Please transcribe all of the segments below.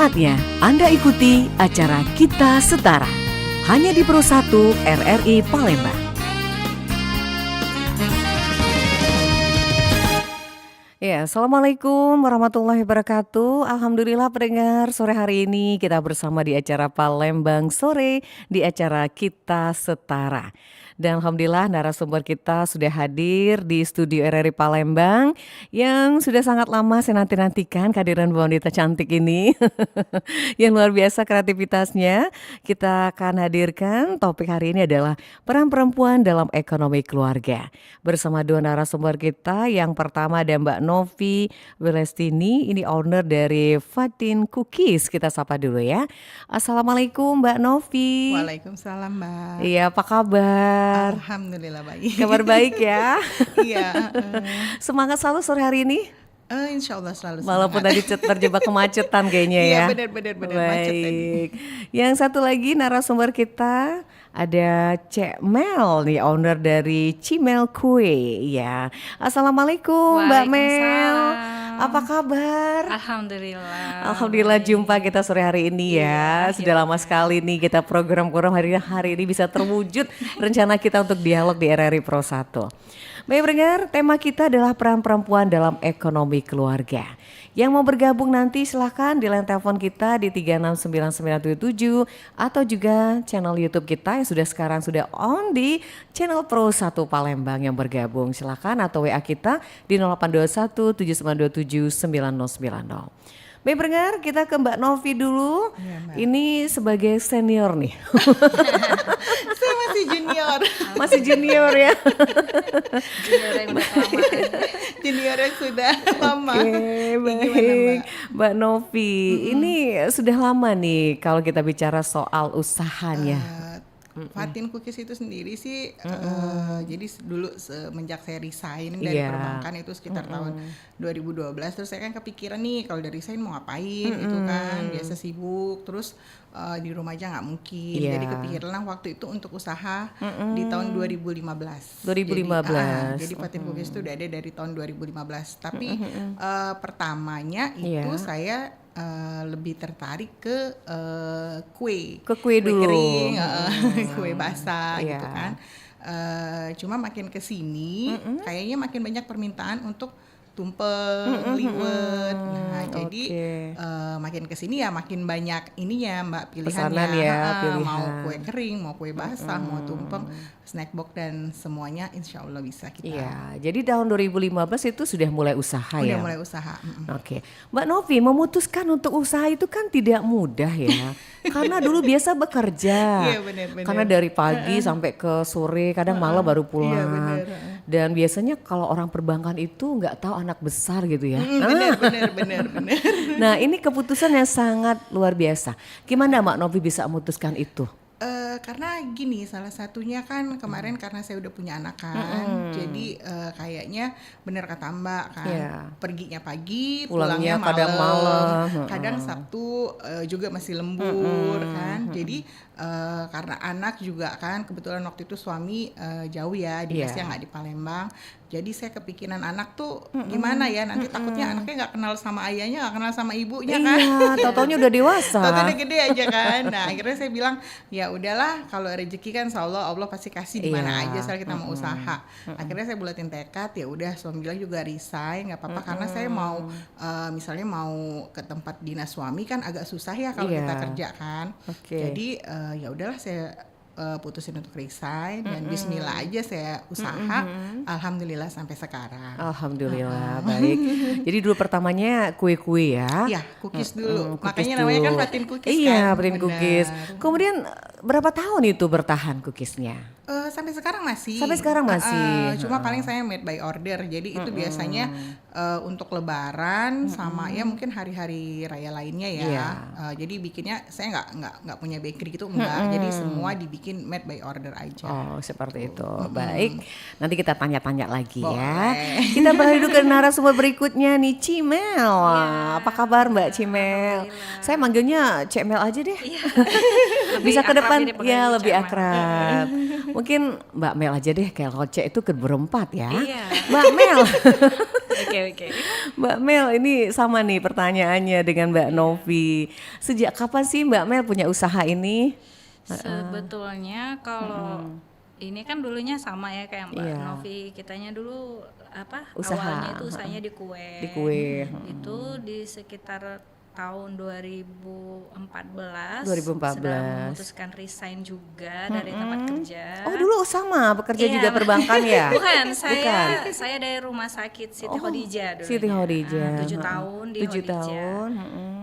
Saatnya Anda ikuti acara Kita Setara hanya di Pro 1 RRI Palembang. Ya, Assalamualaikum warahmatullahi wabarakatuh. Alhamdulillah pendengar, sore hari ini kita bersama di acara Palembang Sore, di acara Kita Setara. Dan Alhamdulillah narasumber kita sudah hadir di studio RRI Palembang yang sudah sangat lama saya nanti-nantikan kehadiran wanita cantik ini. Yang luar biasa kreativitasnya. Kita akan hadirkan topik hari ini adalah peran perempuan dalam ekonomi keluarga. Bersama dua narasumber kita, yang pertama ada Mbak Novi Welestini, ini owner dari Fatin Cookies. Kita sapa dulu ya. Assalamualaikum Mbak Novi. Waalaikumsalam Mbak. Iya, apa kabar? Alhamdulillah baik. Kabar baik ya. Iya. Semangat selalu sore hari ini. Insya Allah selalu semangat. Walaupun tadi terjebak kemacetan kayaknya ya. Iya benar macet tadi. Baik. Yang satu lagi narasumber kita ada Cek Mel nih, owner dari Cimel Kue ya. Assalamualaikum Mbak Mel. Apa kabar? Alhamdulillah jumpa kita sore hari ini ya. Sudah lama sekali nih kita program-program hari ini bisa terwujud rencana kita untuk dialog di RRI Pro 1. Baik pendengar, tema kita adalah peran perempuan dalam ekonomi keluarga. Yang mau bergabung nanti silahkan di line telepon kita di 369977 atau juga channel YouTube kita yang sekarang sudah on di channel Pro 1 Palembang yang bergabung. Silahkan atau WA kita di 0821 7927 9090. Baik pendengar, kita ke Mbak Novi dulu. Ya, ini sebagai senior nih. Saya masih junior. Masih junior ya. Junior yang sudah lama. Oke, baik. Mbak Novi, ini sudah lama nih kalau kita bicara soal usahanya. Fatin Cookies itu sendiri sih, jadi dulu semenjak saya resign dari perbankan itu sekitar tahun 2012, terus saya kan kepikiran nih kalau dari resign mau ngapain itu kan, biasa sibuk, terus di rumah aja nggak mungkin, jadi kepikiran waktu itu untuk usaha di tahun 2015. Jadi Fatin Cookies itu udah ada dari tahun 2015, tapi pertamanya itu saya lebih tertarik ke kue dulu, kering, kue basah gitu kan. Cuma makin kesini kayaknya makin banyak permintaan untuk tumpeng, liwet. Nah, jadi makin kesini ya makin banyak ininya Mbak, pilihannya pilihan. Mau kue kering, mau kue basah, mau tumpeng, snack box dan semuanya insya Allah bisa kita. Iya, jadi tahun 2015 itu sudah mulai usaha ya? Udah mulai usaha. Oke. Mbak Novi, memutuskan untuk usaha itu kan tidak mudah ya. Karena dulu biasa bekerja. Iya benar. Karena dari pagi sampai ke sore, kadang malam baru pulang. Iya benar. Dan biasanya kalau orang perbankan itu nggak tahu anak besar gitu ya. Benar. Nah, ini keputusan yang sangat luar biasa. Gimana Mbak Novi bisa memutuskan itu? Karena gini, salah satunya kan kemarin karena saya udah punya anak kan, jadi kayaknya bener kata Mbak kan, perginya pagi, pulangnya malam, kadang Sabtu juga masih lembur kan, jadi karena anak juga kan, kebetulan waktu itu suami jauh ya, dinasnya nggak di Palembang. Jadi saya kepikiran anak tuh gimana ya, nanti takutnya anaknya nggak kenal sama ayahnya, nggak kenal sama ibunya kan. Tau-taunya udah dewasa. Tau-taunya gede aja kan. Nah akhirnya saya bilang ya udahlah, kalau rezeki kan insya Allah pasti kasih di mana aja soal kita mau usaha. Akhirnya saya bulatin tekad, ya udah suami bilang juga resign, nggak apa-apa karena saya mau misalnya mau ke tempat dinas suami kan agak susah ya kalau kita kerja kan. Jadi ya udahlah saya putusin untuk resign dan bismillah aja saya usaha, alhamdulillah sampai sekarang. Alhamdulillah, baik. Jadi dulu pertamanya kue-kue ya? Iya, cookies dulu. Makanya namanya kan Fatin Cookies kan? Iya, Fatin Cookies. Kemudian berapa tahun itu bertahan cookiesnya? Sampai sekarang masih. Cuma paling saya made by order. Jadi itu biasanya untuk lebaran sama ya mungkin hari-hari raya lainnya ya. Jadi bikinnya saya nggak punya bakery gitu enggak. Jadi semua dibikin made by order aja. Oh, seperti itu. Baik. Nanti kita tanya-tanya lagi ya. Kita beralih ke narasumber berikutnya nih, Cimel. Apa kabar Mbak Cimel? Saya manggilnya Cek Mel aja deh. Bisa ke depan ya, lebih akrab. Mungkin Mbak Mel aja deh, kayak Cek itu ke berempat ya. Mbak Mel. Oke. Mbak Mel, ini sama nih pertanyaannya dengan Mbak Novi. Sejak kapan sih Mbak Mel punya usaha ini? Sebetulnya kalau ini kan dulunya sama ya kayak Mbak Iya. Novi, kitanya dulu Usaha, awalnya itu usahanya di kue. Di kue. Itu di sekitar tahun 2014 2014. sedang memutuskan resign juga dari tempat kerja. Oh dulu sama bekerja Iya. juga perbankan ya? Bukan, saya dari rumah sakit Siti Khadijah dulu. Siti Khadijah. 7 tahun di 7 Khadijah. tahun.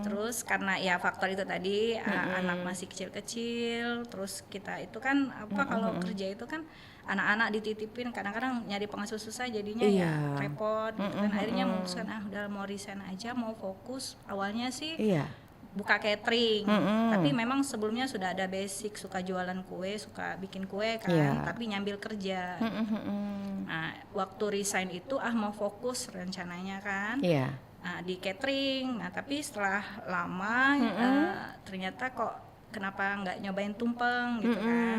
Terus karena ya faktor itu tadi anak masih kecil-kecil, terus kita itu kan kalau kerja itu kan anak-anak dititipin kadang-kadang nyari pengasuh susah jadinya ya repot gitu kan. Akhirnya memutuskan udah mau resign aja, mau fokus. Awalnya sih Iya. buka catering, tapi memang sebelumnya sudah ada basic, suka jualan kue, suka bikin kue kan, Iya. tapi nyambil kerja. Nah, waktu resign itu mau fokus rencananya kan. Iya. Di catering. Nah, tapi setelah lama ternyata kok kenapa nggak nyobain tumpeng gitu kan.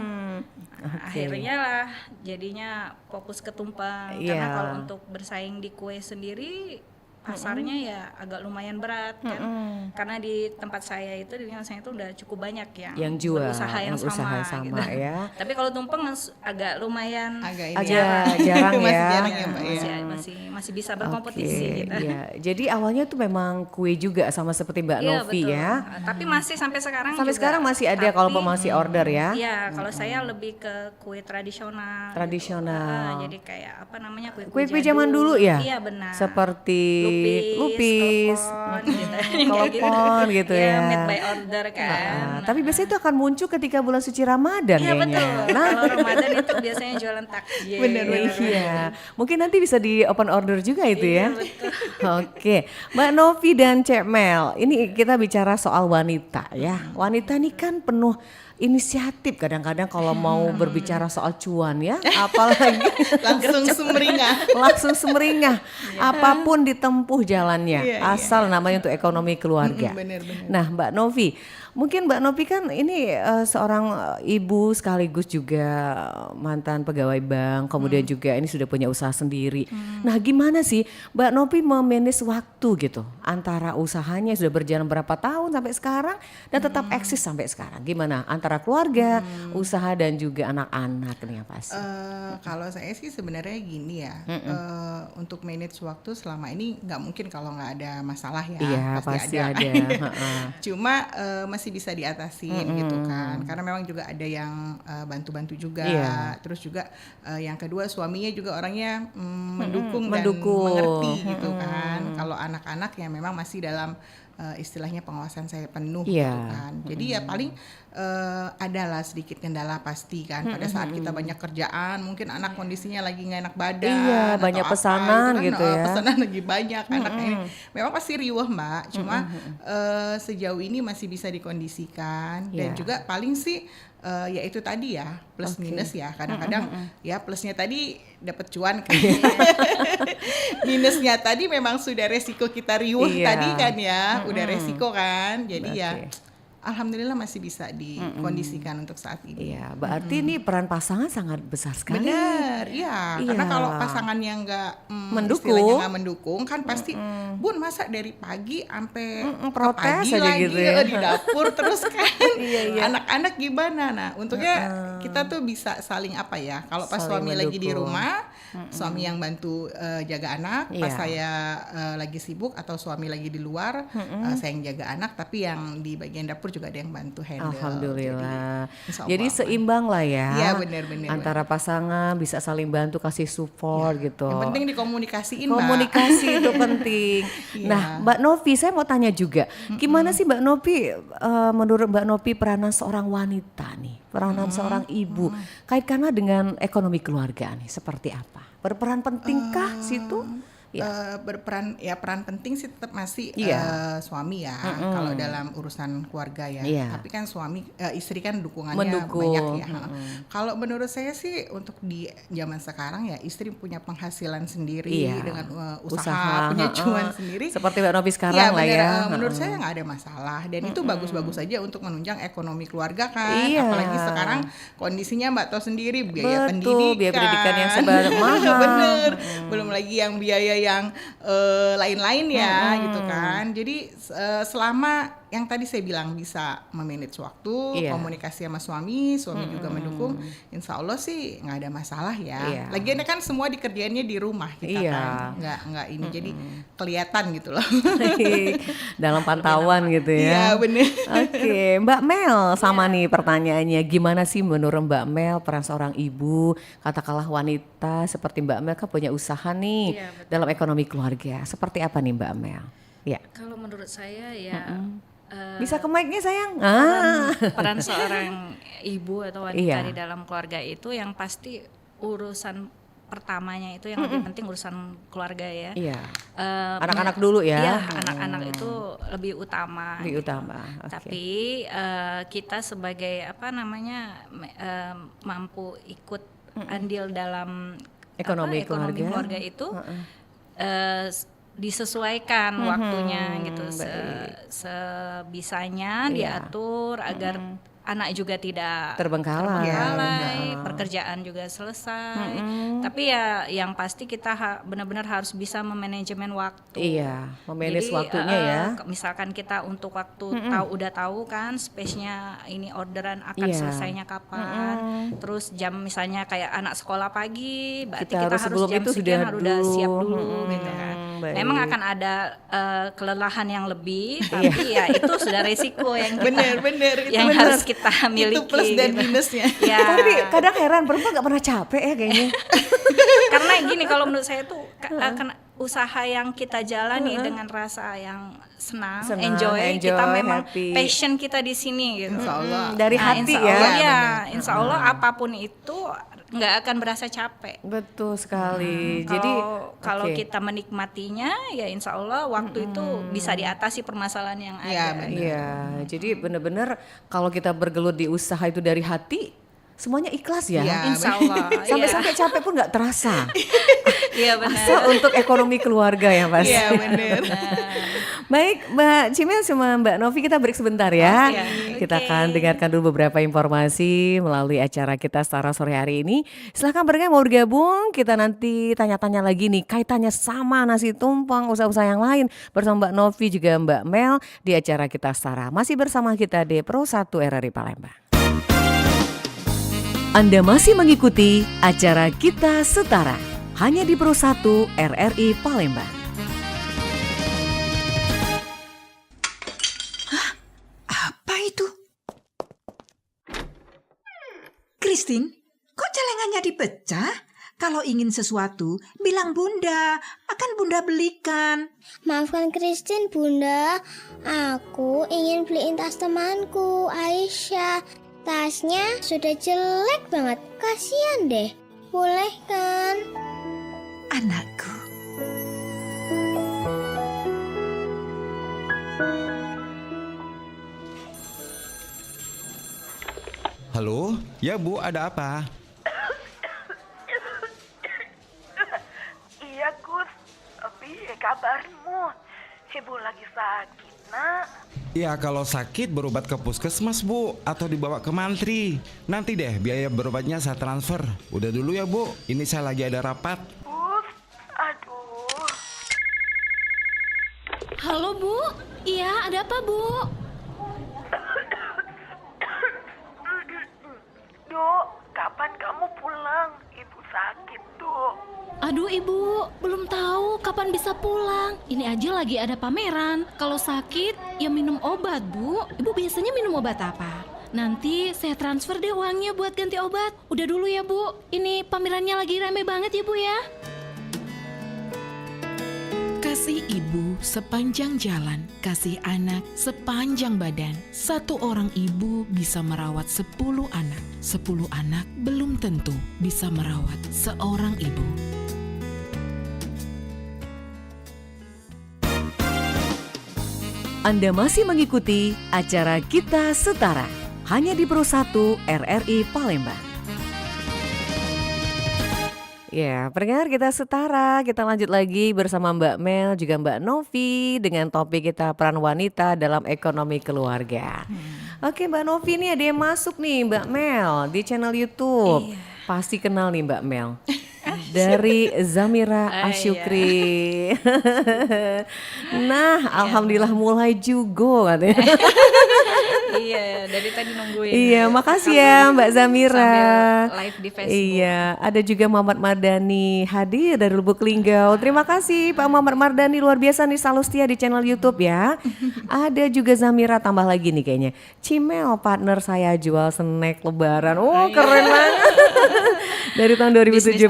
Nah, akhirnya lah jadinya fokus ke tumpeng. Iya. Karena kalau untuk bersaing di kue sendiri pasarnya ya agak lumayan berat kan. Karena di tempat saya itu di lingkungan saya itu udah cukup banyak yang jual, berusaha yang sama, sama gitu. ya. Tapi kalau tumpeng agak lumayan Agak ini Agak jarang masih ya. jarang ya Mbak ya. masih bisa berkompetisi Oke, gitu. iya. Jadi awalnya tuh memang kue juga sama seperti Mbak Iya, Novi betul. ya. Tapi masih sampai sekarang Sampai juga. sekarang masih ada kalau masih order ya. Iya, kalau saya lebih ke kue tradisional. Tradisional. Jadi kayak apa namanya Kue-kue zaman dulu ya? Iya benar. Seperti lupis, kelepon, gitu. kelepon gitu ya. Made by order kan. Tapi biasanya itu akan muncul ketika bulan suci Ramadan Iya kayaknya. betul. Kalau Ramadan itu biasanya jualan takjil. Bener-bener. Iya, mungkin nanti bisa di open order juga itu ya. betul. Oke, Mbak Novi dan Cek Mel, ini kita bicara soal wanita ya. Wanita ini kan penuh inisiatif kadang-kadang kalau mau berbicara soal cuan ya, apalagi langsung sumringah. langsung semeringah, apapun ditempuh jalannya, Iya, asal namanya untuk ekonomi keluarga. Bener-bener. Nah, Mbak Novi, mungkin Mbak Novi kan ini seorang ibu sekaligus juga mantan pegawai bank, kemudian juga ini sudah punya usaha sendiri. Nah, gimana sih Mbak Novi memanage waktu gitu antara usahanya sudah berjalan berapa tahun sampai sekarang dan tetap eksis sampai sekarang? Gimana antara keluarga, usaha dan juga anak-anak nih apa sih? Kalau saya sih sebenarnya gini ya, untuk manage waktu selama ini nggak mungkin kalau nggak ada masalah ya. Iya, pasti ada. Cuma masih bisa diatasin gitu kan, karena memang juga ada yang bantu-bantu juga. Iya. Terus juga yang kedua suaminya juga orangnya mendukung dan Mendukung. mengerti gitu kan. Kalau anak-anak ya memang masih dalam istilahnya pengawasan saya penuh Iya. gitu kan. Jadi ya paling adalah sedikit kendala pasti kan pada saat kita banyak kerjaan, mungkin anak kondisinya lagi nggak enak badan, Iya, atau banyak apa, pesanan itu kan, gitu ya. pesanan lagi banyak anaknya ini. Memang pasti riuh Mbak, cuma sejauh ini masih bisa dikondisikan dan Iya. juga paling sih ya itu tadi ya plus minus ya kadang-kadang ya plusnya tadi dapat cuan kan. Minusnya tadi memang sudah resiko kita riuh Iya. tadi kan ya, udah resiko kan, jadi ya Oke. alhamdulillah masih bisa dikondisikan untuk saat ini. Iya, berarti ini peran pasangan sangat besar sekali. Benar, iya. Iya. Karena kalau pasangannya nggak Mendukung. istilahnya nggak mendukung kan pasti, Bun masa dari pagi sampai ke protes pagi aja lagi gitu ya. di dapur terus kan. Iya. Anak-anak gimana? Nah, untungnya kita tuh bisa saling apa ya? Kalau pas Saling suami lagi di mendukung. rumah, suami yang bantu jaga anak. Pas Iya. saya lagi sibuk atau suami lagi di luar, saya yang jaga anak. Tapi yang di bagian dapur juga ada yang bantu handle. Alhamdulillah. insya Jadi Allah aman. seimbang lah ya. Iya, benar-benar. Antara pasangan bisa saling bantu kasih support gitu. Yang penting dikomunikasiin, Mbak. Komunikasi itu penting. Iya. Nah, Mbak Novi, saya mau tanya juga, gimana sih Mbak Novi, menurut Mbak Novi peranan seorang wanita nih, peranan seorang ibu, kaitkanlah dengan ekonomi keluarga nih, seperti apa? Berperan pentingkah situ? Berperan ya peran penting sih tetap masih Iya. suami ya kalau dalam urusan keluarga ya. Iya. Tapi kan suami istri kan dukungannya Mendukung. banyak ya. Kalau menurut saya sih untuk di zaman sekarang ya istri punya penghasilan sendiri Iya. dengan usaha punya cuan sendiri. Seperti Mbak Novi sekarang Ya, lah bener, ya. menurut saya nggak ada masalah dan itu bagus-bagus saja untuk menunjang ekonomi keluarga kan. Iya. Apalagi sekarang kondisinya Mbak tahu sendiri Betul, biaya pendidikan. biaya pendidikan yang sebanyak mahal. Bener. Belum lagi yang biaya yang lain-lain ya gitu kan. Jadi selama yang tadi saya bilang bisa memanage waktu, komunikasi sama suami juga mendukung, insya Allah sih nggak ada masalah ya. Lagian kan semua dikerjainnya di rumah kita kan, nggak ini jadi kelihatan gitu loh. Dalam pantauan gitu ya. Iya bener. Oke, Mbak Mel sama nih pertanyaannya, gimana sih menurut Mbak Mel peran seorang ibu, katakanlah wanita seperti Mbak Mel kan punya usaha nih dalam ekonomi keluarga, seperti apa nih Mbak Mel? Ya. Kalau menurut saya ya bisa ke mic-nya sayang. Peran seorang ibu atau wanita di dalam keluarga itu yang pasti urusan pertamanya itu yang lebih penting urusan keluarga ya. Iya. Anak-anak dulu ya. Iya, anak-anak itu lebih utama. Lebih utama. Okay. Tapi kita sebagai mampu ikut andil dalam ekonomi keluarga itu disesuaikan waktunya gitu, sebisanya diatur agar anak juga tidak terbengkalai, pekerjaan juga selesai. Tapi ya yang pasti kita benar-benar harus bisa memanajemen waktu. Iya, memanage waktunya ya. Misalkan kita untuk waktu udah tahu kan space-nya ini orderan akan selesainya kapan. Terus jam misalnya kayak anak sekolah pagi, berarti kita harus jam sekian harus udah siap dulu gitu kan. Memang akan ada kelelahan yang lebih, tapi ya itu sudah resiko yang kita yang harus kita miliki. Itu plus dan gitu. minusnya. Ya. Tapi kadang heran perempuan nggak pernah capek ya kayaknya. Karena gini, kalau menurut saya tuh usaha yang kita jalani dengan rasa yang senang, enjoy, kita memang happy. passion kita di sini gitu. Insya Allah. Dari hati insya Allah, ya. Insya Allah apapun itu nggak akan berasa capek. Betul sekali. Jadi kalau kita menikmatinya, ya insya Allah waktu itu bisa diatasi permasalahan yang ada. Iya, jadi benar-benar kalau kita bergelut di usaha itu dari hati, semuanya ikhlas ya. Insya Allah. Sampai capek pun nggak terasa. Iya benar. Asal untuk ekonomi keluarga ya pasti. Iya benar. Baik Mbak Cimel sama Mbak Novi, kita break sebentar ya. Kita akan dengarkan dulu beberapa informasi melalui acara kita Setara sore hari ini. Silahkan barangkali mau bergabung, kita nanti tanya-tanya lagi nih kaitannya sama nasi tumpeng, usaha-usaha yang lain bersama Mbak Novi juga Mbak Mel di acara kita Setara. Masih bersama kita di Pro 1 RRI Palembang. Anda masih mengikuti acara kita Setara hanya di Pro 1 RRI Palembang. Apa itu? Christine, kok celengannya dipecah? Kalau ingin sesuatu, bilang Bunda, akan Bunda belikan. Maafkan Christine, Bunda. Aku ingin beliin tas temanku, Aisyah. Tasnya sudah jelek banget, kasihan deh. Boleh kan? Anakku. Halo, ya Bu, ada apa? Iya Gus, tapi kabarmu, Ibu lagi sakit nak? Ya kalau sakit berobat ke puskesmas Bu, atau dibawa ke mantri. Nanti deh biaya berobatnya saya transfer. Udah dulu ya Bu, ini saya lagi ada rapat. Gus, aduh. Halo Bu, iya ada apa Bu? Dok, kapan kamu pulang? Ibu sakit Dok. Aduh Ibu, belum tahu kapan bisa pulang. Ini aja lagi ada pameran. Kalau sakit, ya minum obat Bu. Ibu biasanya minum obat apa? Nanti saya transfer deh uangnya buat ganti obat. Udah dulu ya Bu, ini pamerannya lagi rame banget ya Bu ya. Kasih ibu sepanjang jalan, kasih anak sepanjang badan. Satu orang ibu bisa merawat 10 anak. 10 anak belum tentu bisa merawat seorang ibu. Anda masih mengikuti acara Kita Setara hanya di Pro 1 RRI Palembang. Ya, pendengar Kita Setara, kita lanjut lagi bersama Mbak Mel juga Mbak Novi dengan topik kita peran wanita dalam ekonomi keluarga. Oke Mbak Novi, ini ada yang masuk nih Mbak Mel di channel YouTube. Pasti kenal nih Mbak Mel. Dari Zamira Asyukri. Nah, alhamdulillah mulai juga katanya. Iya, dari tadi nungguin. Iya, makasih ya Mbak Zamira. Sambil live di Facebook. Iya, ada juga Muhammad Mardani hadir dari Lubuk Linggau. Terima kasih Pak Muhammad Mardani, luar biasa nih, selalu setia di channel YouTube ya. Ada juga Zamira, tambah lagi nih kayaknya. Cimel, partner saya jual snack lebaran. Oh, keren banget. Dari tahun 2017.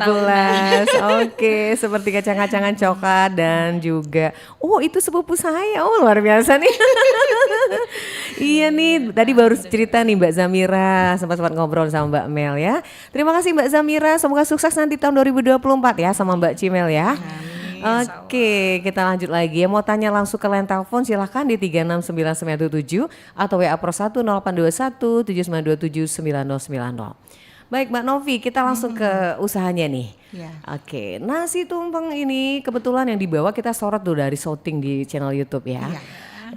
Oke, seperti kacang-kacangan coklat dan juga itu sepupu saya. Oh, luar biasa nih. Iya nih, tadi baru cerita nih Mbak Zamira, sempat ngobrol sama Mbak Mel ya. Terima kasih Mbak Zamira, semoga sukses nanti tahun 2024 ya sama Mbak Cimel ya. Oke, kita lanjut lagi ya. Mau tanya langsung ke line telepon silahkan di 36997 atau WA Pro 1 0821 7927 9090. Baik Mbak Novi, kita langsung ke usahanya nih. Ya. Oke, nasi tumpeng ini kebetulan yang dibawa kita sorot tuh dari shooting di channel YouTube ya. Iya.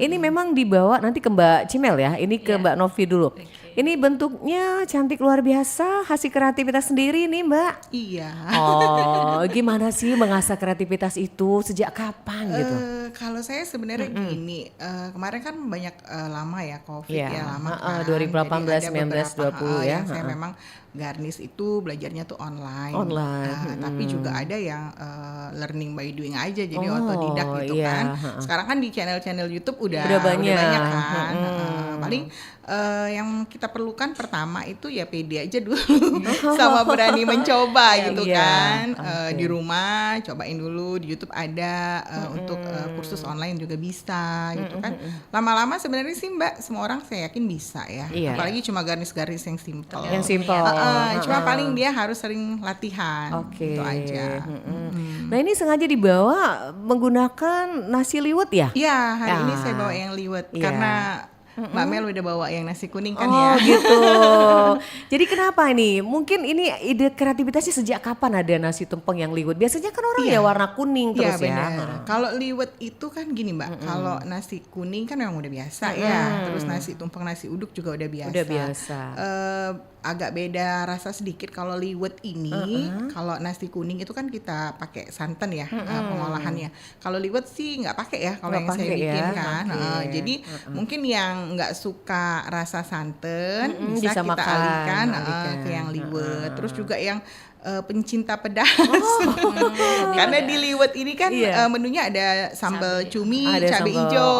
Ini memang dibawa nanti ke Mbak Cimel ya, ini ke Mbak Novi dulu. Ini bentuknya cantik luar biasa, hasil kreativitas sendiri nih Mbak. Iya. Oh, gimana sih mengasah kreativitas itu, sejak kapan gitu? Kalau saya sebenarnya gini, kemarin kan banyak lama ya COVID Iya, ya lama kan. 2018, Jadi ada 19, 20 ya. yang saya memang garnish itu belajarnya tuh online. Tapi juga ada yang learning by doing aja, jadi otodidak gitu kan. Sekarang kan di channel-channel YouTube udah banyak kan. Paling yang kita perlukan pertama itu ya pede aja dulu sama berani mencoba gitu kan. Di rumah cobain dulu, di YouTube ada untuk kursus online juga bisa gitu kan. Lama-lama sebenarnya sih Mbak, semua orang saya yakin bisa ya. Apalagi cuma garnish-garnish yang simple. Yang simple. Cuma paling dia harus sering latihan gitu aja. Nah ini sengaja dibawa menggunakan nasi liwet ya? Iya, hari ini saya bawa yang liwet karena Mbak Mel udah bawa yang nasi kuning kan Oh ya. gitu. Jadi kenapa ini? Mungkin ini ide kreativitasnya sejak kapan ada nasi tumpeng yang liwet? Biasanya kan orang ya warna kuning terus ya. Kalau liwet itu kan gini Mbak, kalau nasi kuning kan memang udah biasa ya. Terus nasi tumpeng, nasi uduk juga udah biasa. Udah biasa. Agak beda rasa sedikit kalau liwet ini. Kalau nasi kuning itu kan kita pakai santan ya pengolahannya. Kalau liwet sih nggak pakai ya kalau yang saya bikin kan. Jadi mungkin yang nggak suka rasa santan bisa kita alihkan ke yang liwet. Terus juga yang pencinta pedas karena di liwet ini kan menunya ada sambal cumi, cabai hijau,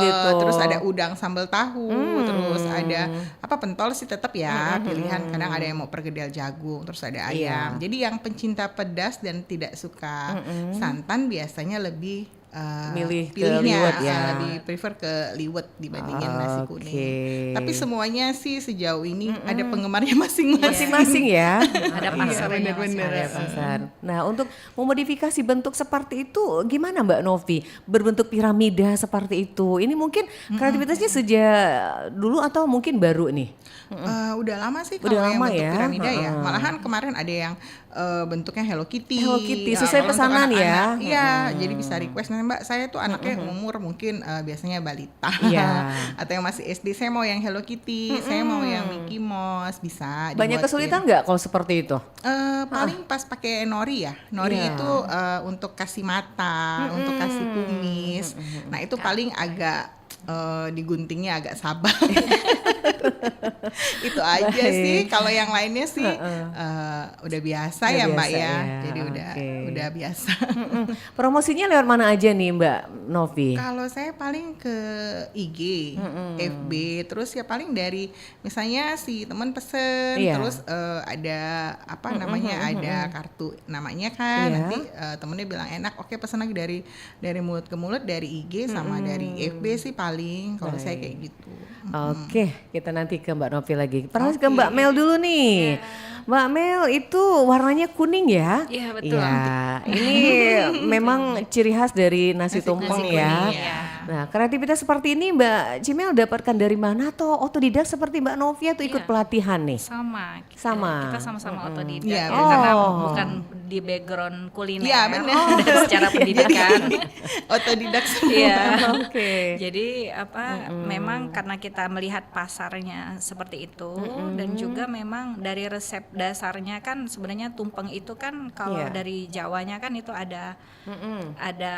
gitu. terus ada udang sambal tahu, terus ada pentol sih tetap ya pilihan. Kadang ada yang mau perkedel jagung, terus ada ayam. Jadi yang pencinta pedas dan tidak suka santan biasanya lebih milih ke pilihnya liwet ya. lebih prefer ke liwet dibandingin nasi kuning. Tapi semuanya sih sejauh ini ada penggemarnya Masing-masing ya. Ada pasarnya. Ada pasar. Nah untuk memodifikasi bentuk seperti itu gimana Mbak Novi? Berbentuk piramida seperti itu. Ini mungkin kreativitasnya sejak dulu atau mungkin baru nih? Udah lama sih kalau yang bentuk piramida ya. Malahan kemarin ada yang bentuknya Hello Kitty. Hello Kitty sesuai pesanan ya. Iya, jadi bisa request Mbak, saya tuh anaknya umur mungkin biasanya balita. Atau yang masih SD, saya mau yang Hello Kitty, saya mau yang Mickey Mouse, bisa. Banyak kesulitan nggak kalau seperti itu? Paling pas pakai nori ya. Nori itu untuk kasih mata, untuk kasih kumis. Nah, itu paling agak diguntingnya agak sabar. Itu aja sih. Kalau yang lainnya sih udah biasa ya Mbak ya. Jadi udah biasa. Promosinya lewat mana aja nih Mbak Novi? Kalau saya paling ke IG, FB, terus ya paling dari misalnya si teman pesen, terus ada ada kartu namanya kan, nanti temennya bilang enak, oke pesan lagi dari mulut ke mulut, dari IG sama dari FB sih paling. Kalau saya kayak gitu. Oke, kita nanti ke Mbak Novi lagi. Pernah ke Mbak Mel dulu nih. Mbak Mel itu warnanya kuning ya? Iya betul. Ya, ini memang ciri khas dari nasi tumpeng ya. Nah, kreativitas seperti ini Mbak Cimel dapatkan dari mana atau otodidak seperti Mbak Novi atau ikut pelatihan nih? Sama. Sama. Kita sama-sama otodidak. Iya, Karena bukan di background kuliner. Iya, benar. Dan secara pendidikan. Otodidak semua. Iya. Oke. Jadi memang karena kita melihat pasarnya seperti itu dan juga memang dari resep dasarnya kan sebenarnya tumpeng itu kan kalau Iya. dari Jawanya kan itu ada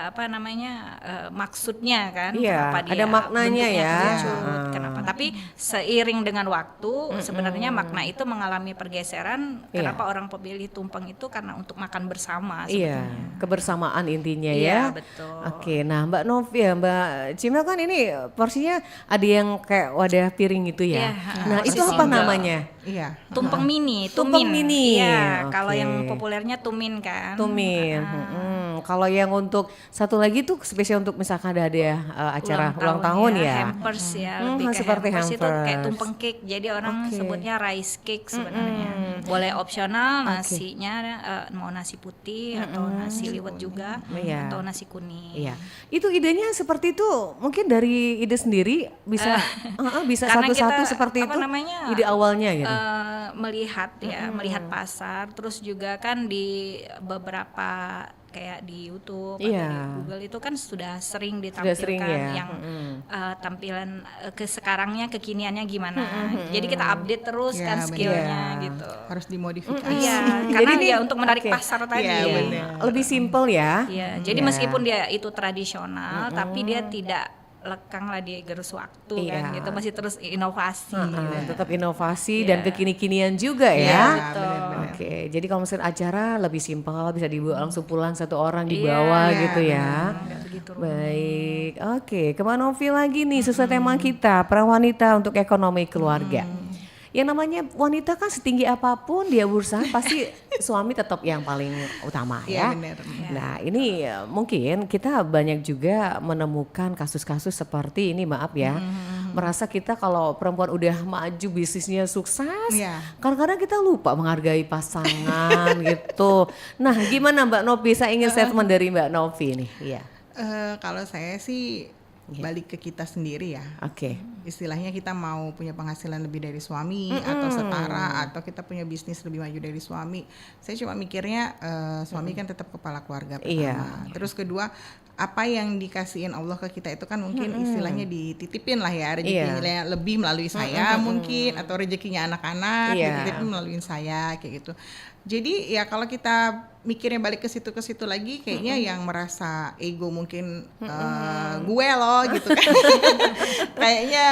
apa namanya maksudnya kan, Iya, kenapa ada maknanya bentuknya ya. kerucut, kenapa. Tapi seiring dengan waktu sebenarnya makna itu mengalami pergeseran. Iya. Kenapa orang memilih tumpeng itu karena untuk makan bersama Iya, sebetulnya. kebersamaan intinya Iya, ya. betul. Oke, nah Mbak Novi ya, Mbak Cimel kan ini porsinya ada yang kayak wadah piring gitu ya. Iya, Nah, porsi itu apa single. namanya? Iya. Tumpeng mini, Tumpeng tumin. mini, Iya, kalau oke. yang populernya tumin kan. Tumin. Kalau yang untuk satu lagi tuh spesial untuk misalkan ada acara ulang tahun ya. Hampers ya, lebih ke seperti hampers itu kayak hampers. tumpeng cake. Jadi orang Oke. sebutnya rice cake sebenarnya. Boleh opsional nasinya mau nasi putih atau nasi liwet juga Iya. atau nasi kuning. Iya, itu idenya seperti itu mungkin dari ide sendiri bisa bisa karena satu-satu kita, seperti apa itu namanya, ide awalnya gitu. Melihat pasar, terus juga kan di beberapa kayak di YouTube atau Iya. di Google itu kan sudah sering Sudah ditampilkan sering ya. yang tampilan ke sekarangnya kekiniannya gimana. Jadi kita update terus Ya, kan benar. skillnya gitu. Harus dimodifikasi. Iya, Jadi karena ini- ya untuk menarik oke. pasar tadi. Iya, ya. benar. Lebih simpel ya. Iya, jadi Iya. meskipun dia itu tradisional, tapi dia tidak lekang lah di gerus waktu kan Iya. gitu, masih terus inovasi. gitu. Tetap inovasi Iya. dan kekini-kinian juga Iya, ya. betul. Oke, jadi kalau misalnya acara lebih simpel bisa dibawa langsung pulang satu orang dibawa Iya, gitu ya. Nggak begitu rumit. Baik, oke. Ke Mbak Novi lagi nih sesuai tema kita, peran wanita untuk ekonomi keluarga. Yang namanya wanita kan setinggi apapun dia berusaha pasti suami tetap yang paling utama ya. Iya, benar. Nah ini mungkin kita banyak juga menemukan kasus-kasus seperti ini, maaf ya. Merasa kita kalau perempuan udah maju bisnisnya sukses, Iya. kadang-kadang kita lupa menghargai pasangan gitu. Nah gimana Mbak Novi, saya ingin statement dari Mbak Novi nih. Iya, Kalau saya sih balik ke kita sendiri ya. oke. Istilahnya kita mau punya penghasilan lebih dari suami atau setara, atau kita punya bisnis lebih maju dari suami. Saya cuma mikirnya suami kan tetap kepala keluarga pertama. Iya. Terus kedua, apa yang dikasihin Allah ke kita itu kan mungkin istilahnya dititipin lah ya, rezekinya lebih melalui saya mungkin, atau rezekinya anak-anak Iya. dititipin melalui saya kayak gitu. Jadi ya kalau kita mikirnya balik ke situ lagi, kayaknya yang merasa ego mungkin gue loh gitu kan. Kayaknya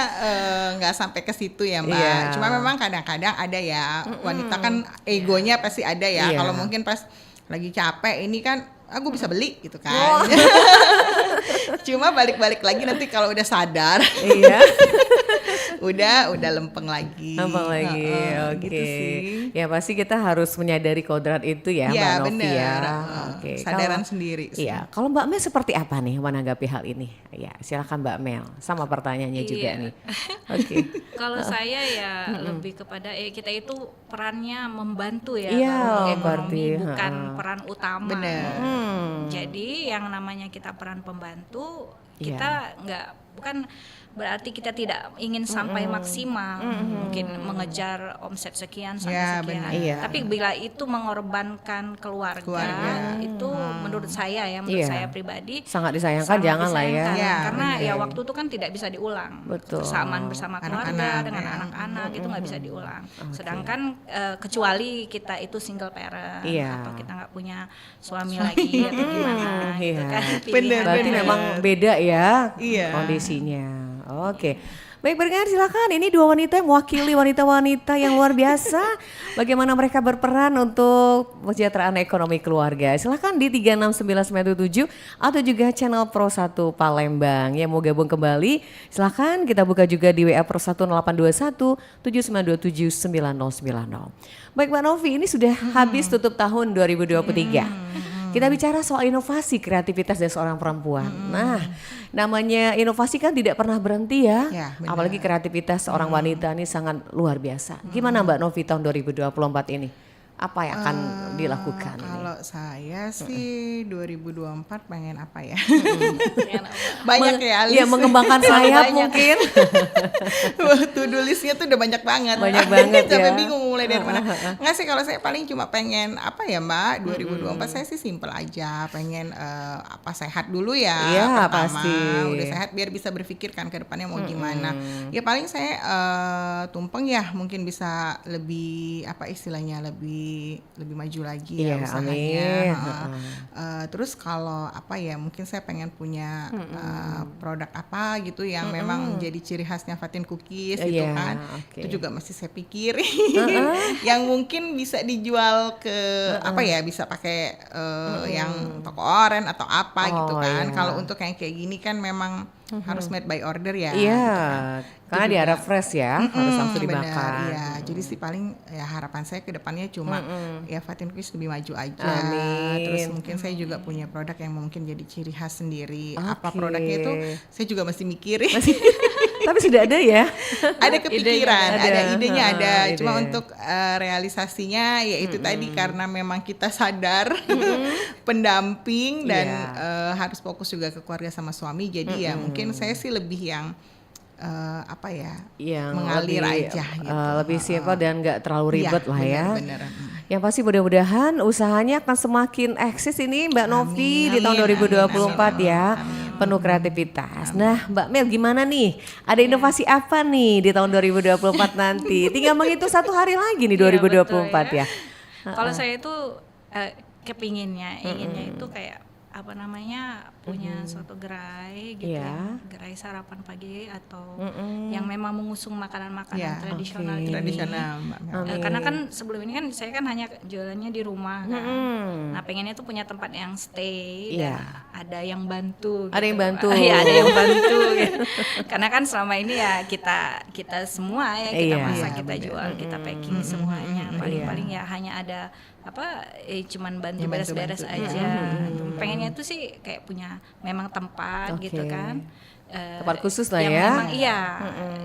nggak sampai ke situ ya Mbak. Iya. Cuma memang kadang-kadang ada ya wanita kan egonya pasti ada ya. Iya. Kalau mungkin pas lagi capek ini kan aku bisa beli gitu kan. Cuma balik-balik lagi nanti kalau udah sadar. Iya. udah lempeng lagi. Gampang lagi, oke. Gitu sih. Ya pasti kita harus menyadari kodrat itu ya, Iya, Mbak Novi ya. bener. Oke. Sadaran Kalau- sendiri sih. Iya, kalau Mbak Mel seperti apa nih menanggapi hal ini? Ya, silakan Mbak Mel. Sama pertanyaannya juga Iya. nih. Oke. Kalau saya ya lebih kepada kita itu perannya membantu ya Iya, kalau untuk ekonomi, berarti, bukan peran utama. Bener. Jadi yang namanya kita peran pembantu, Iya. kita bukan berarti kita tidak ingin sampai maksimal, mungkin mengejar omset sekian sampai Ya, sekian. benar. Iya. Tapi bila itu mengorbankan keluarga, itu menurut saya Iya. saya pribadi Sangat disayangkan, sangat jangan lah ya. disayangkan. Ya, Karena benar. ya waktu itu kan tidak bisa diulang. Betul. Kesamaan bersama keluarga Anak-anak, dengan ya. anak-anak itu nggak bisa diulang. Sedangkan kecuali kita itu single parent Iya. atau kita nggak punya suami lagi atau gimana gitu Iya. kan. Bener, pilihan. Berarti bener. memang beda ya Iya. kondisinya. Oke. Baik pendengar, silakan. Ini dua wanita yang mewakili wanita-wanita yang luar biasa. Bagaimana mereka berperan untuk kesejahteraan ekonomi keluarga. Silakan di 36997 atau juga channel Pro 1 Palembang. Yang mau gabung kembali, silakan kita buka juga di WA Pro 1 0821 7927 9090. Baik Mbak Novi, ini sudah habis tutup tahun 2023. Kita bicara soal inovasi kreativitas dari seorang perempuan. Nah, namanya inovasi kan tidak pernah berhenti ya. Ya, benar. Apalagi kreativitas seorang wanita ini sangat luar biasa. Gimana Mbak Novi tahun 2024 ini? apa yang akan dilakukan? Kalau saya sih 2024 pengen apa ya? Banyak ya, Iya, mengembangkan sayap mungkin. To-do listnya tuh udah banyak banget. Banyak banget Sampai ya. bingung mulai dari mana. Nggak sih, kalau saya paling cuma pengen apa ya Mbak, 2024 saya sih simple aja, pengen sehat dulu ya. Iya, pertama, pasti. udah sehat biar bisa berpikirkan ke depannya mau gimana. Ya paling saya tumpeng ya, mungkin bisa lebih apa istilahnya, lebih maju lagi Iya, ya usahanya. amin. Terus kalau apa ya, mungkin saya pengen punya produk apa gitu yang memang jadi ciri khasnya Fatin Cookies gitu Iya, kan. oke. Itu juga masih saya pikirin. Yang mungkin bisa dijual ke apa ya, bisa pakai yang toko oren atau apa gitu kan. iya. Kalau untuk yang kayak gini kan memang harus made by order ya. Iya, gitu kan. karena Itu diharap juga. fresh ya, harus langsung Benar, dimakan. iya. Jadi sih paling ya harapan saya ke depannya cuma ya Fatin Cookies lebih maju aja. Amin. Terus mungkin saya juga punya produk yang mungkin jadi ciri khas sendiri. Apa Oke. produknya itu saya juga masih mikirin. Tapi sudah ada ya. Ada kepikiran, Ada. ada idenya ada. Ide. Cuma untuk realisasinya ya itu tadi, karena memang kita sadar pendamping dan Iya. harus fokus juga ke keluarga sama suami. Jadi ya mungkin saya sih lebih yang apa ya, Yang mengalir lebih, aja gitu. lebih simpel dan nggak terlalu ribet Iya, lah ya. bener. Yang pasti mudah-mudahan usahanya akan semakin eksis ini Mbak Novi di tahun 2024 ya. Penuh kreativitas. Nah, Mbak Mel gimana nih? Ada inovasi apa nih di tahun 2024 nanti? Tinggal menghitung 1 hari lagi nih 2024 ya. Kalau saya itu inginnya itu kayak apa namanya, punya suatu gerai gitu, Iya. gerai sarapan pagi atau yang memang mengusung makanan-makanan Ya, tradisional oke. ini. Tradisional Mbak Mel. Amin. Karena kan sebelum ini kan saya kan hanya jualannya di rumah kan. Nah, pengennya tuh punya tempat yang stay Iya. dan ada yang bantu. Ada yang gitu. bantu. Iya, ada yang bantu. Gitu. Karena kan selama ini ya kita semua ya kita Iya. masak, Iya, kita benar. jual, kita packing semuanya. Paling-paling ya hanya ada cuman bantu Ya, beres-beres bantu-bantu. aja. Pengennya tuh sih kayak punya memang tempat Oke. gitu kan. Tempat khusus lah yang ya. memang iya.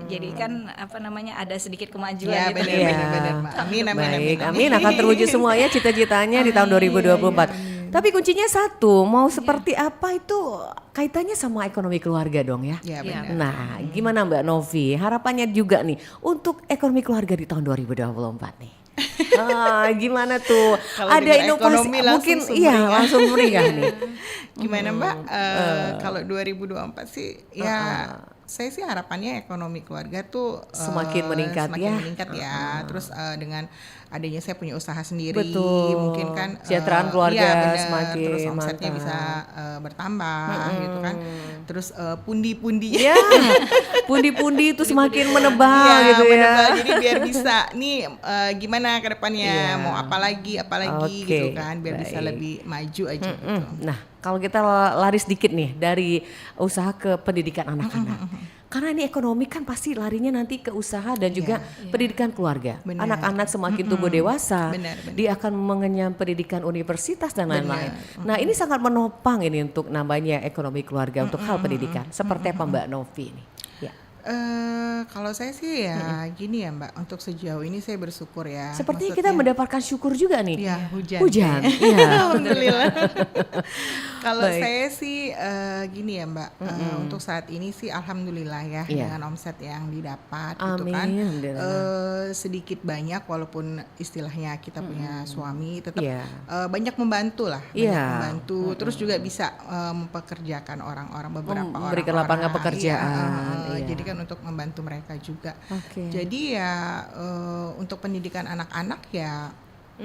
Jadi kan apa namanya, ada sedikit kemajuan Ya, gitu. Iya. benar Mbak. Amin. Baik, amin akan terwujud semua ya cita-citanya di tahun 2024. Tapi kuncinya satu, mau seperti apa itu kaitannya sama ekonomi keluarga dong ya. Ya, Iya. benar. Nah, gimana Mbak Novi? Harapannya juga nih untuk ekonomi keluarga di tahun 2024 nih. Gimana tuh? Kalau Ada dengar inovasi ekonomi langsung mungkin sumringah. langsung meringah nih. Gimana Mbak? Kalau 2024 sih ya saya sih harapannya ekonomi keluarga tuh Semakin meningkat semakin ya. meningkat ya. Terus dengan adanya saya punya usaha sendiri, Betul. mungkin kan Kesejahteraan keluarga iya, bener. semakin Terus omsetnya mantap. bisa bertambah gitu kan. Terus pundi-pundinya Ya, pundi-pundi itu semakin menebal iya, gitu ya. menebal. Jadi biar bisa nih gimana ke depannya, Iya. mau apa lagi Oke, gitu kan, biar bisa baik. lebih maju aja gitu. Nah, kalau kita lari sedikit nih dari usaha ke pendidikan anak-anak. Karena ini ekonomi kan pasti larinya nanti ke usaha dan juga pendidikan keluarga. Benar. Anak-anak semakin tumbuh dewasa, Benar. dia akan mengenyam pendidikan universitas dan lain-lain. Nah, ini sangat menopang ini untuk nambahnya ekonomi keluarga untuk hal pendidikan. Seperti apa Mbak Novi ini? Ya. Kalau saya sih ya gini ya Mbak, untuk sejauh ini saya bersyukur ya. Sepertinya kita mendapatkan syukur juga nih. ya hujan. Hujan, iya. Alhamdulillah. Kalau Baik. saya sih gini ya Mbak, untuk saat ini sih alhamdulillah ya Iya. dengan omset yang didapat gitu Amin, kan. alhamdulillah. Sedikit banyak walaupun istilahnya kita punya suami tetap Iya. banyak membantu lah, Iya. banyak membantu. Terus juga bisa mempekerjakan orang-orang, beberapa Memberikan orang-orang. lapangan pekerjaan, Iya, iya. Jadi kan untuk membantu mereka juga. Oke. Jadi ya untuk pendidikan anak-anak ya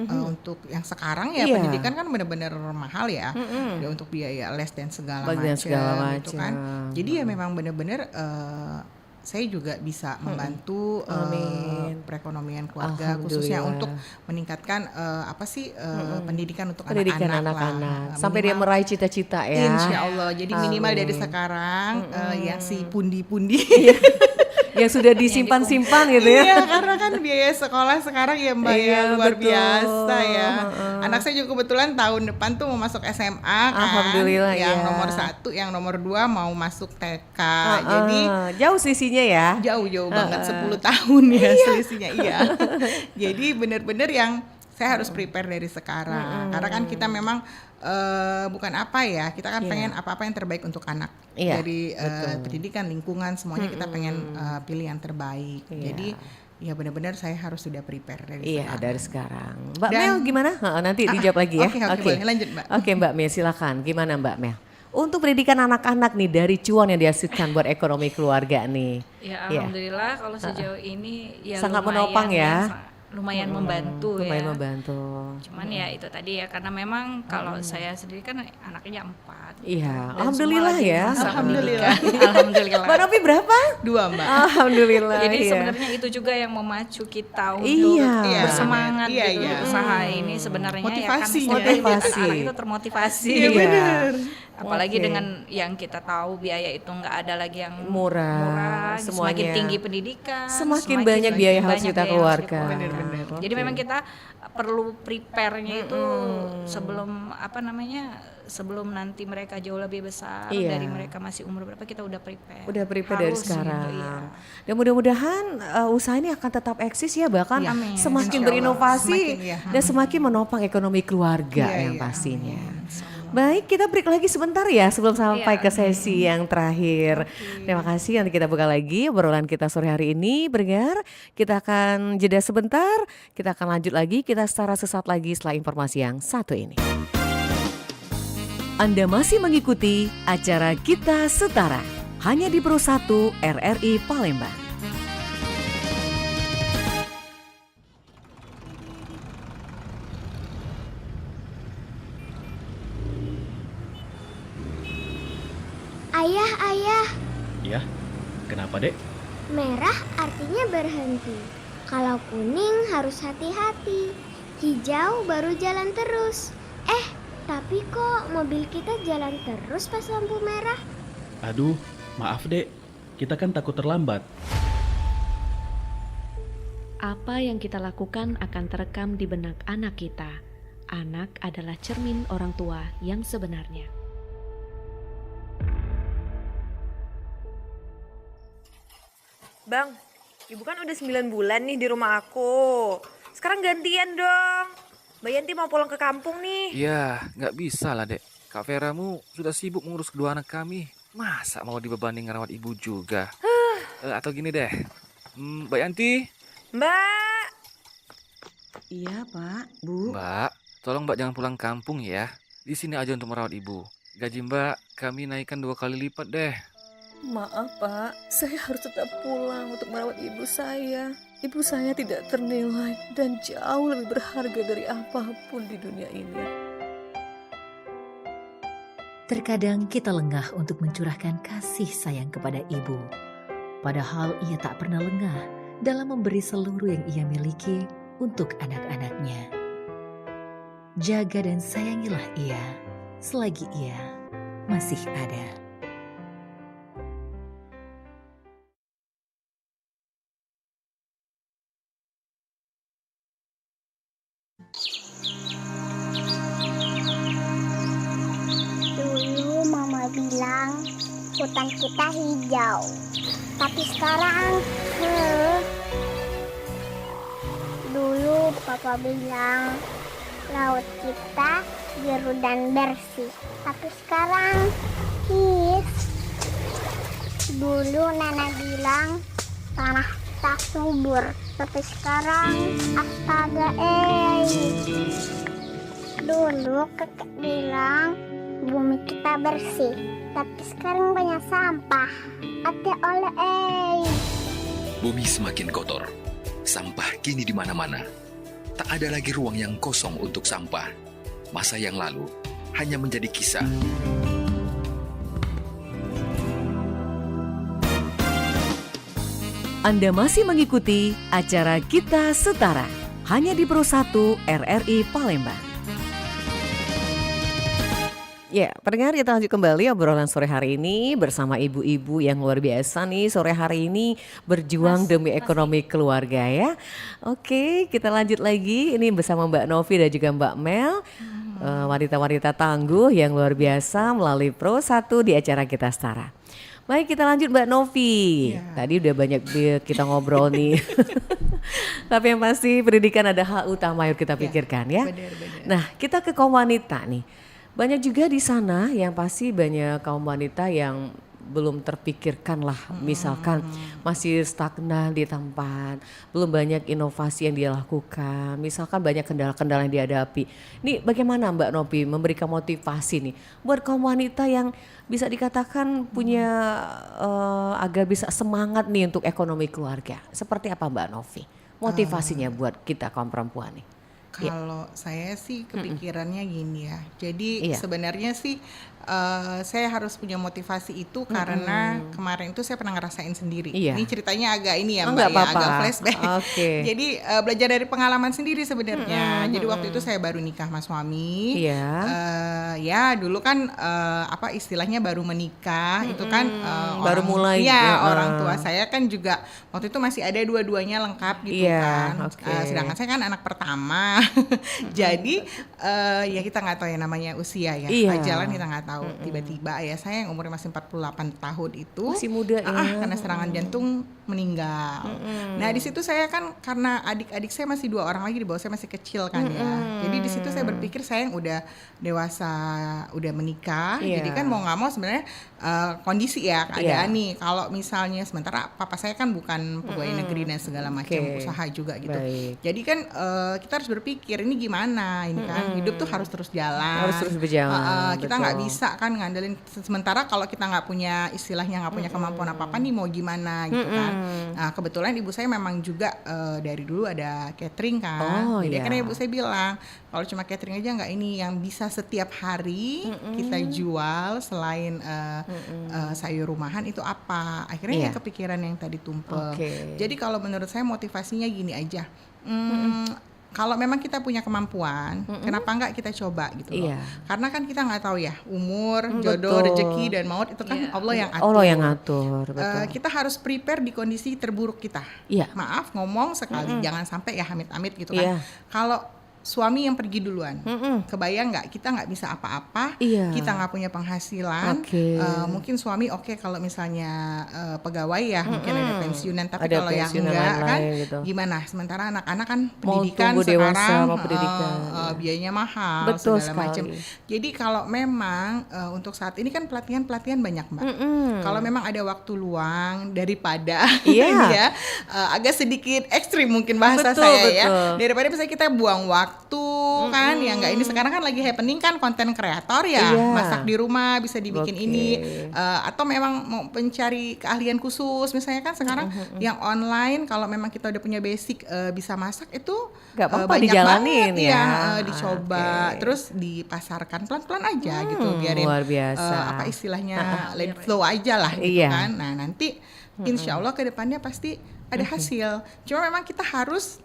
untuk yang sekarang ya Iya. pendidikan kan benar-benar mahal ya. Ya untuk biaya les dan segala Dan segala macam gitu kan. macam. Jadi ya memang benar-benar saya juga bisa membantu Amin. perekonomian keluarga khususnya Alhamdulillah. untuk meningkatkan pendidikan untuk Pendidikan anak-anak anak-anak lah. sampai dia Minimal- meraih cita-cita ya. Insya Allah. Jadi minimal Amin. dari sekarang yang si pundi-pundi Yang sudah disimpan-simpan gitu ya. Iya, karena kan biaya sekolah sekarang ya Mbak Iya, ya luar betul. biasa ya. Anak saya juga kebetulan tahun depan tuh mau masuk SMA kan. Alhamdulillah, Yang ya. nomor 1, yang nomor 2 mau masuk TK. Jadi jauh selisihnya ya. jauh-jauh banget 10 tahun ya selisihnya iya. Jadi benar-benar yang saya harus prepare dari sekarang. Karena kan kita memang bukan apa ya, kita kan pengen apa-apa yang terbaik untuk anak. Dari pendidikan, lingkungan, semuanya kita pengen pilih yang terbaik. Jadi ya benar-benar saya harus sudah prepare dari sekarang. Dari sekarang. Mbak Mel gimana? Nanti dijawab lagi ya. Oke, boleh lanjut Mbak. Oke Mbak Mel, silakan. Gimana Mbak Mel? Untuk pendidikan anak-anak nih dari cuan yang dihasilkan buat ekonomi keluarga nih. Ya alhamdulillah kalau sejauh ini ya sangat lumayan menopang ya. Lumayan membantu ya. Lumayan membantu. Cuman ya itu tadi ya, karena memang kalau saya sendiri kan anaknya 4. Iya, Dan alhamdulillah semua lagi ya. masa Alhamdulillah. pendidikan. Alhamdulillah. Mbak Novi berapa? 2 Mbak. Alhamdulillah. Jadi iya. sebenarnya itu juga yang memacu kita untuk Iya. bersemangat Iya, gitu iya. usaha ini sebenarnya Motivasinya. ya kan Motivasi. anak itu termotivasi. Iya, benar. Apalagi Oke. dengan yang kita tahu biaya itu nggak ada lagi yang Murah, semakin semuanya. tinggi pendidikan, Semakin banyak biaya harus banyak kita biaya keluarkan. Benar-benar. Jadi memang kita perlu prepare-nya itu sebelum sebelum nanti mereka jauh lebih besar Iya. dari mereka masih umur berapa, kita udah prepare. Udah prepare dari Harus sekarang. gitu, iya. Dan mudah-mudahan usaha ini akan tetap eksis ya, bahkan Iya. Amin. semakin Insya Allah. berinovasi Semakin, iya. dan semakin menopang ekonomi keluarga Iya, yang iya. pastinya. Baik, kita break lagi sebentar ya sebelum sampai ke sesi yang terakhir. Terima kasih, nanti kita buka lagi obrolan kita sore hari ini. Bergar, kita akan jeda sebentar, kita akan lanjut lagi, kita secara sesaat lagi setelah informasi yang satu ini. Anda masih mengikuti acara Kita Setara, hanya di Pro 1 RRI Palembang. Ayah, ayah, Ya, kenapa dek? merah artinya berhenti. Kalau kuning harus hati-hati. Hijau baru jalan terus. Tapi kok mobil kita jalan terus pas lampu merah? Aduh, maaf dek, kita kan takut terlambat. Apa yang kita lakukan akan terekam di benak anak kita. Anak adalah cermin orang tua yang sebenarnya. Bang, ibu kan udah 9 bulan nih di rumah aku. Sekarang gantian dong. Mbak Yanti mau pulang ke kampung nih. Ya, nggak bisa lah dek. Kak Veramu sudah sibuk mengurus kedua anak kami. Masa mau dibebani ngerawat ibu juga? Atau gini deh, Mbak Yanti. Mbak. Iya Pak, Bu. Mbak, tolong Mbak jangan pulang kampung ya. Di sini aja untuk merawat ibu. Gaji Mbak kami naikkan 2 kali lipat deh. Maaf Pak, saya harus tetap pulang untuk merawat ibu saya. Ibu saya tidak ternilai dan jauh lebih berharga dari apapun di dunia ini. Terkadang kita lengah untuk mencurahkan kasih sayang kepada ibu. Padahal ia tak pernah lengah dalam memberi seluruh yang ia miliki untuk anak-anaknya. Jaga dan sayangilah ia selagi ia masih ada. Dulu mama bilang hutan kita hijau. Tapi sekarang, dulu papa bilang laut kita biru dan bersih. Tapi sekarang, dulu Nana bilang tanah kita subur. Tapi sekarang, astaga, Dulu kakek bilang bumi kita bersih, tapi sekarang banyak sampah. Ada oleh Bumi semakin kotor, sampah kini di mana-mana. Tak ada lagi ruang yang kosong untuk sampah. Masa yang lalu hanya menjadi kisah. Anda masih mengikuti acara Kita Setara, hanya di Pro 1 RRI Palembang. Ya, pendengar, kita lanjut kembali obrolan sore hari ini bersama ibu-ibu yang luar biasa nih sore hari ini berjuang demi ekonomi keluarga ya. Oke, kita lanjut lagi ini bersama Mbak Novi dan juga Mbak Mel. Wanita-wanita tangguh yang luar biasa melalui Pro 1 di acara Kita Setara. Baik, kita lanjut Mbak Novi. Tadi udah banyak kita ngobrol nih. Tapi yang pasti pendidikan ada hal utama yang kita pikirkan ya. Benar-benar. Nah, kita ke kaum wanita nih. Banyak juga di sana yang pasti banyak kaum wanita yang belum terpikirkan lah, misalkan masih stagnan di tempat, belum banyak inovasi yang dia lakukan, misalkan banyak kendala-kendala yang dihadapi. Nih bagaimana Mbak Novi memberikan motivasi nih buat kaum wanita yang bisa dikatakan punya agar bisa semangat nih untuk ekonomi keluarga. Seperti apa Mbak Novi motivasinya buat kita kaum perempuan nih? Kalau saya sih kepikirannya gini ya. Jadi Iya. sebenarnya sih saya harus punya motivasi itu karena kemarin itu saya pernah ngerasain sendiri. Iya. Ini ceritanya agak ini ya Oh, Mbak nggak ya, apa-apa. agak flashback. Oke. Jadi belajar dari pengalaman sendiri sebenarnya. Jadi waktu itu saya baru nikah sama suami. Iya. Ya dulu kan apa istilahnya baru menikah itu kan Baru mulai. Iya, orang tua saya kan juga waktu itu masih ada dua-duanya lengkap gitu Iya, kan. oke. Sedangkan saya kan anak pertama. Jadi ya kita nggak tahu ya namanya usia ya. Iya. Jalan kita nggak tahu. Tiba-tiba ayah saya yang umurnya masih 48 tahun itu Masih muda ya. karena serangan jantung meninggal. Nah, di situ saya kan karena adik-adik saya masih 2 orang lagi di bawah saya masih kecil kan ya. Jadi di situ saya berpikir saya yang udah dewasa, udah menikah. Iya. Jadi kan mau nggak mau sebenarnya kondisi ya keadaan nih. Kalau misalnya sementara papa saya kan bukan pegawai negeri dan segala macam Oke. usaha juga gitu. Baik. Jadi kan kita harus berpikir ini gimana ini kan hidup tuh harus terus jalan. Harus terus berjalan, Kita nggak betul. bisa kan ngandelin sementara kalau kita nggak punya istilahnya nggak punya kemampuan apa-apa nih mau gimana gitu kan. Nah, kebetulan ibu saya memang juga dari dulu ada catering kan. Oh, Jadi iya. kan ibu saya bilang kalau cuma catering aja nggak ini yang bisa setiap hari kita jual selain sayur rumahan itu apa. Akhirnya Iya. ya kepikiran yang tadi tumpeng. Oke. Jadi kalau menurut saya motivasinya gini aja. Kalau memang kita punya kemampuan, kenapa enggak kita coba gitu loh. Iya. Karena kan kita nggak tahu ya umur, jodoh, betul. rezeki dan maut itu kan Allah yang atur. Allah yang ngatur, betul. Kita harus prepare di kondisi terburuk kita. Iya. Maaf ngomong sekali, jangan sampai ya amit-amit gitu Iya. kan. Kalau suami yang pergi duluan, kebayang nggak kita nggak bisa apa-apa, Iya. kita nggak punya penghasilan. Oke. Mungkin suami oke kalau misalnya pegawai ya, mungkin ada pensiunan, tapi Ada kalau yang pensiunan enggak kan lain gitu. gimana? Sementara anak-anak kan Mau pendidikan tumbuh dewasa, sekarang mau pendidikan. biayanya mahal, Betul segala sekali. macam. Jadi kalau memang untuk saat ini kan pelatihan banyak Mbak. Kalau memang ada waktu luang daripada Iya. ini ya agak sedikit ekstrim mungkin bahasa Betul, saya ya, betul. daripada misalnya kita buang waktu kan ya nggak ini sekarang kan lagi happening kan konten kreator ya, Iya. masak di rumah bisa dibikin Oke. ini atau memang mau mencari keahlian khusus misalnya kan sekarang yang online kalau memang kita udah punya basic bisa masak itu Nggak apa-apa banyak dijalanin banget ya. dicoba Oke. terus dipasarkan pelan-pelan aja gitu biarin luar biasa. apa istilahnya let it flow aja lah gitu Iya. kan. Nah nanti insya Allah ke depannya pasti ada hasil. Cuma memang kita harus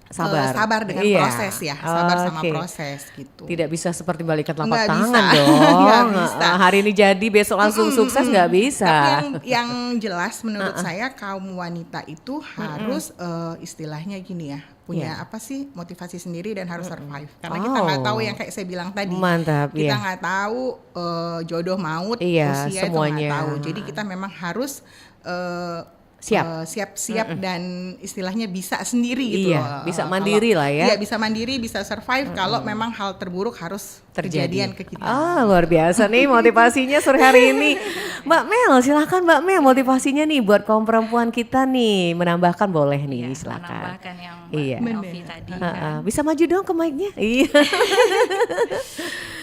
sabar dengan Iya. proses ya, sabar sama Oke. proses gitu. Tidak bisa seperti balikan telapak Nggak bisa. tangan dong. Nggak bisa. Hari ini jadi besok langsung sukses nggak bisa. Tapi yang jelas menurut saya kaum wanita itu harus istilahnya gini ya, punya Iya. apa sih motivasi sendiri dan harus survive. Karena kita nggak tahu yang kayak saya bilang tadi. Mantap, Kita iya. nggak tahu jodoh maut, Iya, usia semuanya. itu nggak tahu. Jadi kita memang harus siap dan istilahnya bisa sendiri gitu Iya, loh. bisa mandiri lah ya. Iya, bisa mandiri, bisa survive kalau memang hal terburuk harus kejadian ke kita. Luar biasa nih motivasinya sore hari ini. Mbak Mel, silakan Mbak Mel motivasinya nih buat kaum perempuan kita nih, menambahkan boleh nih, silakan. Menambahkan yang Iya. Mbak Novi tadi kan. Bisa maju dong ke mic-nya. Iya.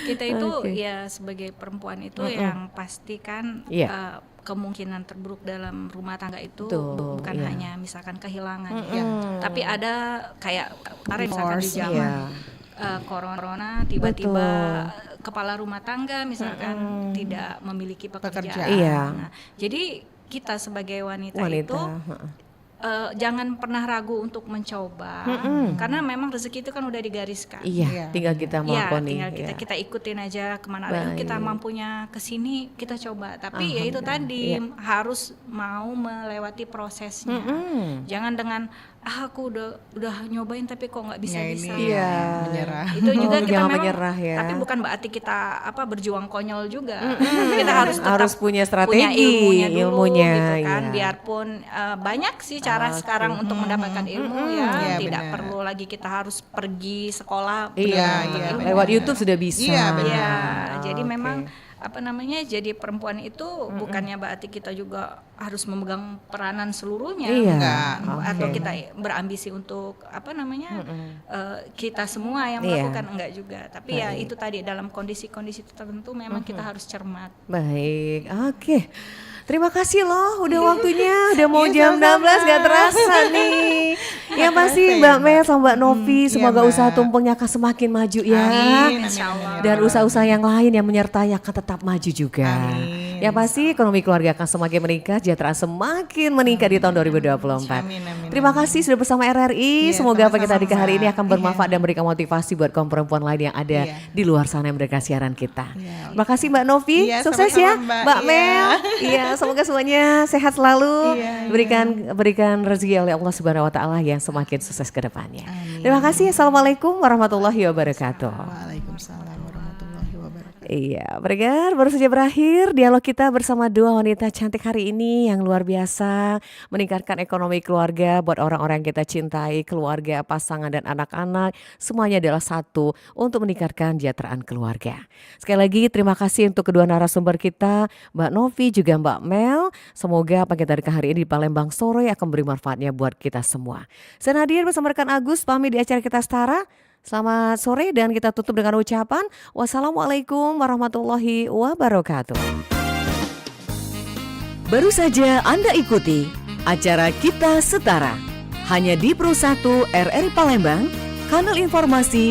Kita itu Oke. ya sebagai perempuan itu yang pasti kan Iya. kemungkinan terburuk dalam rumah tangga itu Betul, bukan iya. hanya misalkan kehilangan ya, tapi ada kayak kemarin misalkan di Divorce, zaman iya. corona tiba-tiba kepala rumah tangga misalkan tidak memiliki pekerjaan. Iya. Nah, jadi kita sebagai wanita. Wanita. itu jangan pernah ragu untuk mencoba karena memang rezeki itu kan udah digariskan. Iya, tinggal kita Ya, melakoni. tinggal Iya. kita ikutin aja kemana Baik. kita mampunya kesini kita coba. Tapi ya itu tadi harus mau melewati prosesnya. Jangan dengan aku udah nyobain tapi kok nggak bisa. Menyerah. Itu juga kita Jangan memang menyerah ya. tapi bukan berarti kita berjuang konyol juga. Kita harus tetap punya strategi, punya ilmunya dulu, gitu kan. iya. Biarpun banyak sih cara sekarang untuk mendapatkan ilmu ya. Tidak perlu lagi kita harus pergi sekolah. Lewat YouTube sudah bisa. Jadi memang jadi perempuan itu bukannya berarti kita juga harus memegang peranan seluruhnya, atau kita berambisi untuk kita semua yang melakukan, enggak juga. Tapi ya itu tadi dalam kondisi-kondisi tertentu memang kita harus cermat. Baik, oke. Terima kasih loh, udah waktunya, udah mau jam 16 gak terasa nih. Ya pasti Mbak Mel sama Mbak Novi, semoga usaha tumpengnya akan semakin maju ya. Amin, insyaallah. Dan usaha-usaha yang lain yang menyertai akan tetap maju juga. Ya pasti ekonomi keluarga akan semakin meningkat, kesejahteraan semakin meningkat di tahun 2024. Terima kasih sudah bersama RRI, semoga apa kita di hari ini akan bermanfaat dan memberikan motivasi buat kaum perempuan lain yang ada di luar sana yang mendengar siaran kita. Terima kasih Mbak Novi, sukses ya Mbak Mel. Semoga semuanya sehat selalu, berikan rezeki oleh Allah Subhanahu wa taala yang semakin sukses ke depannya. Terima kasih. Assalamualaikum warahmatullahi wabarakatuh. Waalaikumsalam warahmatullahi wabarakatuh. Iya, pendengar, baru saja berakhir dialog kita bersama dua wanita cantik hari ini yang luar biasa meningkatkan ekonomi keluarga buat orang-orang yang kita cintai, keluarga, pasangan dan anak-anak, semuanya adalah satu untuk meningkatkan kesejahteraan keluarga. Sekali lagi terima kasih untuk kedua narasumber kita, Mbak Novi juga Mbak Mel. Semoga apa kita hari ini di Palembang sore akan beri manfaatnya buat kita semua. Saya Nadia bersama rekan Agus pamit di acara Kita Setara. Selamat sore dan kita tutup dengan ucapan wassalamualaikum warahmatullahi wabarakatuh. Baru saja Anda ikuti acara Kita Setara hanya di Pro 1 RRI Palembang, kanal informasi